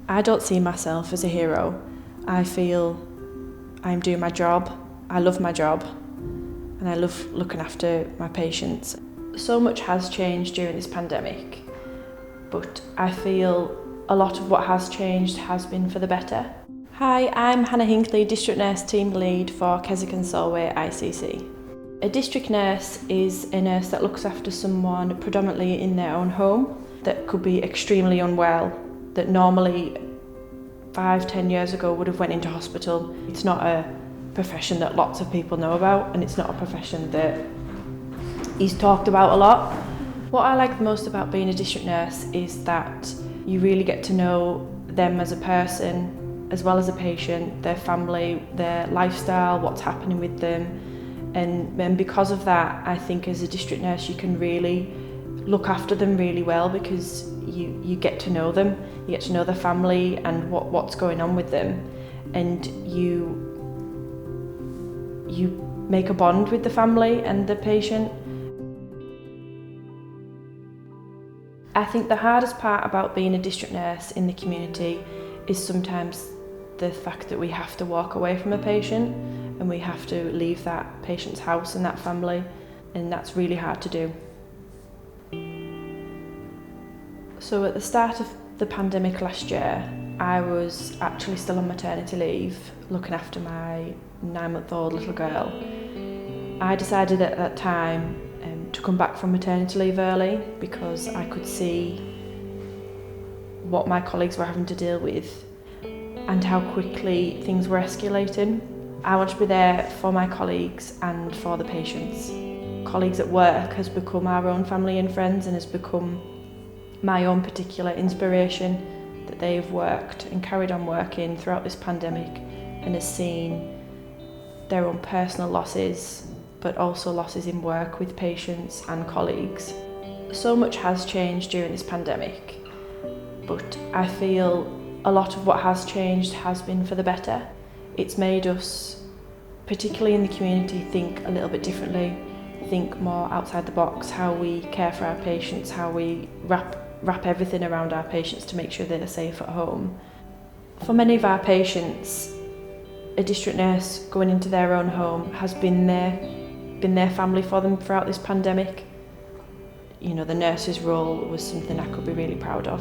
I don't see myself as a hero. I feel I'm doing my job, I love my job, and I love looking after my patients. So much has changed during this pandemic, but I feel a lot of what has changed has been for the better. Hi, I'm Hannah Hinkley, District Nurse Team Lead for Keswick and Solway ICC. A district nurse is a nurse that looks after someone predominantly in their own home that could be extremely unwell, that normally 5-10 years ago would have went into hospital. It's not a profession that lots of people know about, and it's not a profession that is talked about a lot. What I like the most about being a district nurse is that you really get to know them as a person, as well as a patient, their family, their lifestyle, what's happening with them. And because of that, I think as a district nurse you can really look after them really well, because you get to know them, you get to know their family and what's going on with them, and you make a bond with the family and the patient. I think the hardest part about being a district nurse in the community is sometimes the fact that we have to walk away from a patient and we have to leave that patient's house and that family, and that's really hard to do. So at the start of the pandemic last year, I was actually still on maternity leave, looking after my 9-month-old little girl. I decided at that time to come back from maternity leave early because I could see what my colleagues were having to deal with and how quickly things were escalating. I want to be there for my colleagues and for the patients. Colleagues at work has become our own family and friends, and has become my own particular inspiration, that they've worked and carried on working throughout this pandemic and has seen their own personal losses, but also losses in work with patients and colleagues. So much has changed during this pandemic, but I feel a lot of what has changed has been for the better. It's made us, particularly in the community, think a little bit differently, think more outside the box, how we care for our patients, how we wrap everything around our patients to make sure they're safe at home. For many of our patients, a district nurse going into their own home has been their family for them throughout this pandemic. You know, the nurse's role was something I could be really proud of.